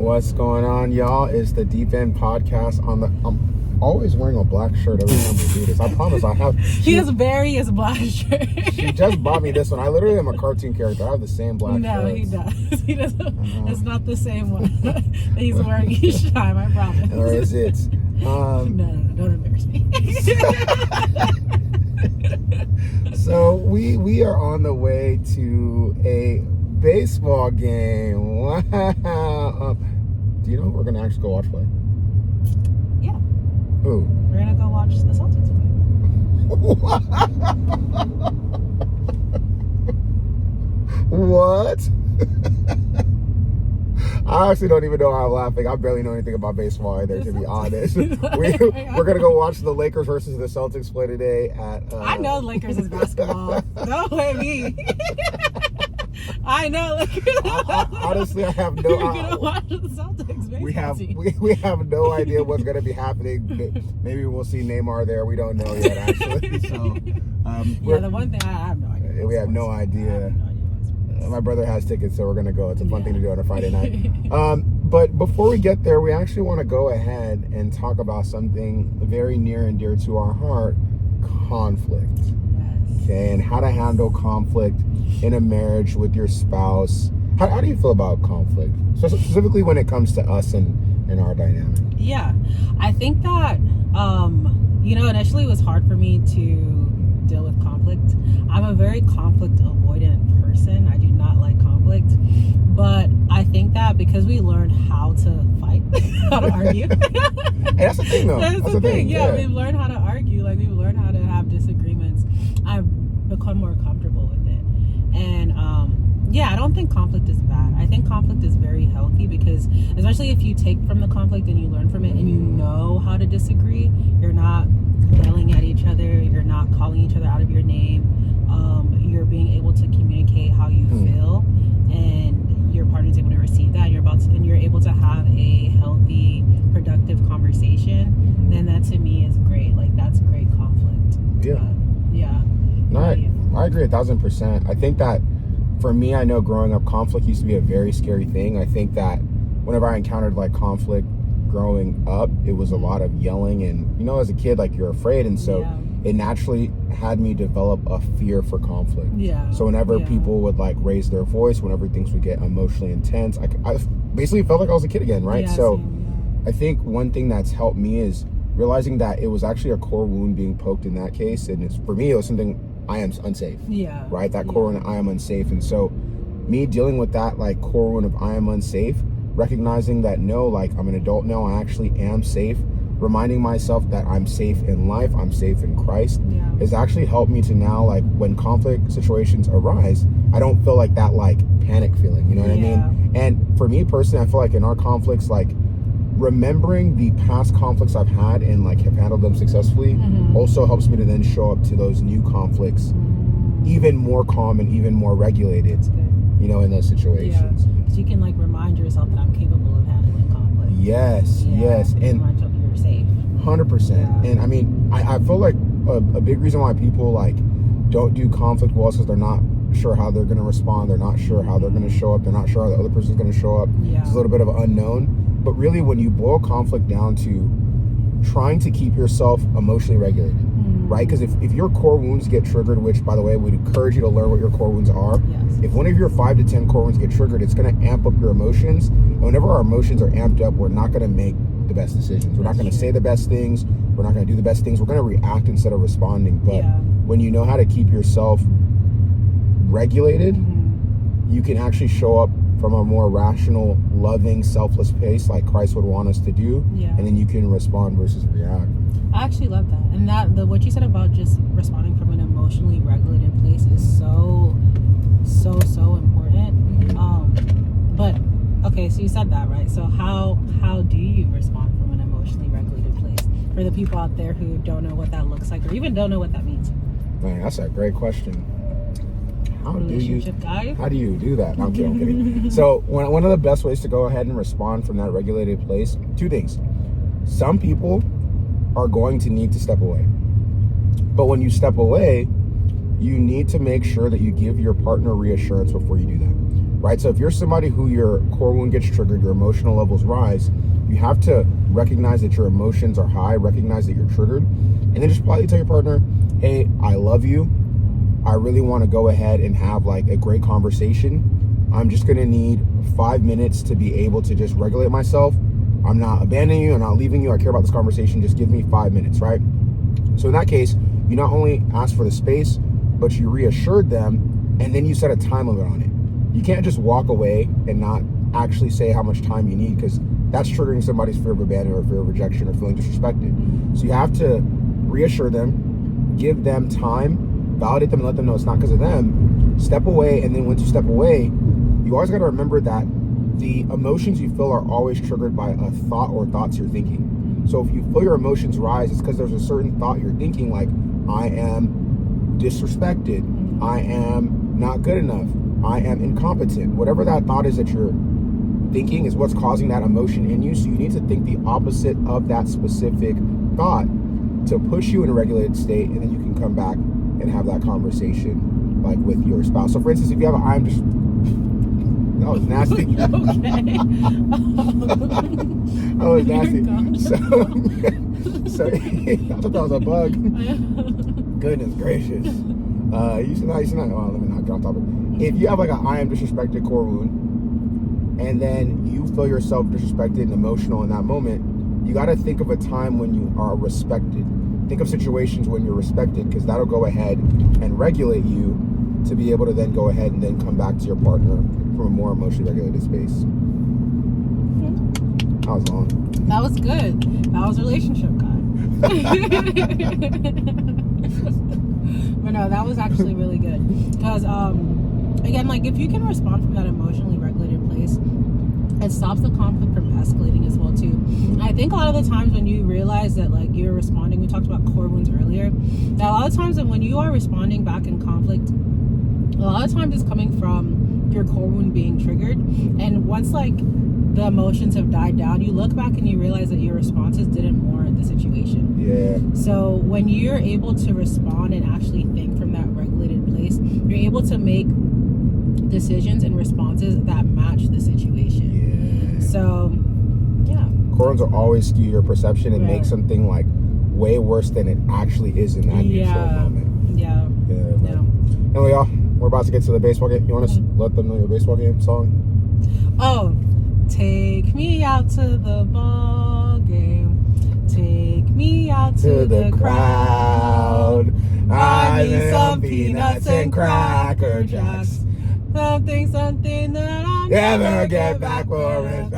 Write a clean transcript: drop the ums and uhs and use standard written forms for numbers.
What's going on, y'all? It's the Deep End Podcast on the... I'm always wearing a black shirt every time we do this. I promise I have... He is very his black shirt. She just bought me this one. I literally am a cartoon character. I have the same black No, shirts. he does. He doesn't. It's not the same one that he's wearing each time, I promise. Or is it? No, don't embarrass me. So we are on the way to a baseball game. Wow. Do you know who we're gonna actually go watch play? Yeah. Who? We're gonna go watch the Celtics play. What? I actually don't even know how I'm laughing. I barely know anything about baseball either, to be honest. We're gonna go watch the Lakers versus the Celtics play today at. I know Lakers is basketball. Don't blame me. I know Lakers. Honestly, I have no. We're gonna watch the Celtics baseball team. We have no idea what's gonna be happening. Maybe we'll see Neymar there. We don't know yet, actually. So, yeah, the one thing I have no idea. We have no idea. My brother has tickets, so we're gonna go. It's a fun thing to do on a Friday night. But before we get there, we actually want to go ahead and talk about something very near and dear to our heart: conflict. Yes. Okay, and how to handle conflict in a marriage with your spouse. How do you feel about conflict, specifically when it comes to us and our dynamic? Yeah, I think that initially it was hard for me to deal with conflict. I'm a very conflict avoidant person. I do not like conflict, but I think that because we learned how to fight, how to argue. Hey, that's the thing, though. That's the thing. Yeah, we've learned how to argue. Like, we've learned how to have disagreements. I've become more comfortable with it, and I don't think conflict is bad. I think conflict is very healthy because, especially if you take from the conflict and you learn from it and you know how to disagree, you're not yelling at each other, you're not calling each other out of your name, you're being able to communicate how you feel, and your partner's able to receive that, and you're able to have a healthy, productive conversation. Then that to me is great. Like, that's great conflict. Yeah. No, I agree 1,000%. I think that for me, I know growing up, conflict used to be a very scary thing. I think that whenever I encountered like conflict growing up, it was a lot of yelling, and as a kid, like, you're afraid, and so it naturally had me develop a fear for conflict. So whenever people would like raise their voice, whenever things would get emotionally intense, I basically felt like I was a kid again, right? I think one thing that's helped me is realizing that it was actually a core wound being poked in that case, and for me, it was something I am unsafe. Right? That core wound, I am unsafe, and so me dealing with that like core wound of I am unsafe, recognizing that no, like, I'm an adult now, I actually am safe, reminding myself that I'm safe in life, I'm safe in Christ, has actually helped me to now, like, when conflict situations arise, I don't feel like that like panic feeling, you know what I mean? And for me personally, I feel like in our conflicts, like, remembering the past conflicts I've had and like have handled them successfully also helps me to then show up to those new conflicts even more calm and even more regulated, in those situations. So you can like remind yourself that I'm capable of handling conflict. Yes. And remind yourself you're safe. 100%. And I mean, I feel like a big reason why people like don't do conflict well is because they're not sure how they're going to respond. They're not sure how they're going to show up. They're not sure how the other person's going to show up. It's a little bit of an unknown. But really, when you boil conflict down to trying to keep yourself emotionally regulated, right? Because if your core wounds get triggered, which, by the way, we'd encourage you to learn what your core wounds are. If one of your 5 to 10 core wounds get triggered, it's going to amp up your emotions. And whenever our emotions are amped up, we're not going to make the best decisions. We're not going to say the best things. We're not going to do the best things. We're going to react instead of responding. But when you know how to keep yourself regulated, you can actually show up from a more rational, loving, selfless pace like Christ would want us to do, and then you can respond versus react. I actually love that, and what you said about just responding from an emotionally regulated place is so important. But okay, so you said that, right? So how do you respond from an emotionally regulated place? For the people out there who don't know what that looks like, or even don't know what that means. Man, that's a great question. How do you do that? No, I'm kidding. So one of the best ways to go ahead and respond from that regulated place, 2 things. Some people are going to need to step away. But when you step away, you need to make sure that you give your partner reassurance before you do that. right? So if you're somebody who your core wound gets triggered, your emotional levels rise, you have to recognize that your emotions are high, recognize that you're triggered, and then just politely tell your partner, hey, I love you. I really want to go ahead and have like a great conversation. I'm just going to need 5 minutes to be able to just regulate myself. I'm not abandoning you. I'm not leaving you. I care about this conversation. Just give me 5 minutes, right? So in that case, you not only ask for the space, but you reassured them, and then you set a time limit on it. You can't just walk away and not actually say how much time you need, because that's triggering somebody's fear of abandonment or fear of rejection or feeling disrespected. So you have to reassure them, give them time, validate them, and let them know it's not because of them. Step away, and then once you step away, you always got to remember that the emotions you feel are always triggered by a thought or thoughts you're thinking. So if you feel your emotions rise, it's because there's a certain thought you're thinking, like, I am disrespected, I am not good enough, I am incompetent. Whatever that thought is that you're thinking is what's causing that emotion in you. So you need to think the opposite of that specific thought to push you in a regulated state, and then you can come back and have that conversation like with your spouse. So for instance, if you have an I'm just that was nasty. Okay. That was nasty. Oh So I thought that was a bug. Goodness gracious. You should not. Oh, let me not get off topic. If you have like a I am disrespected core wound, and then you feel yourself disrespected and emotional in that moment, you got to think of a time when you are respected. Think of situations when you're respected, because that'll go ahead and regulate you to be able to then go ahead and then come back to your partner from a more emotionally regulated space. That was long. That was good. That was relationship guide. But no, that was actually really good. Because, again, like, if you can respond from that emotionally regulated place, it stops the conflict from escalating as well, too. And I think a lot of the times when you realize that, like, you're responding, we talked about core wounds earlier, that a lot of times when you are responding back in conflict, a lot of times it's coming from your core wound being triggered. And once, like, the emotions have died down, you look back and you realize that your responses didn't warrant the situation. Yeah. So when you're able to respond and actually think from that regulated place, you're able to make decisions and responses that match the situation. Yeah. So, yeah. Core wounds will always skew your perception and Yeah. make something like way worse than it actually is in that neutral moment. Yeah. Yeah. Anyway, y'all, we're about to get to the baseball game. You want to let them know your baseball game song? Oh, take me out to the ball game. Take me out to the crowd. I need some peanuts and Cracker Jacks. Something that I'll Never get back for it.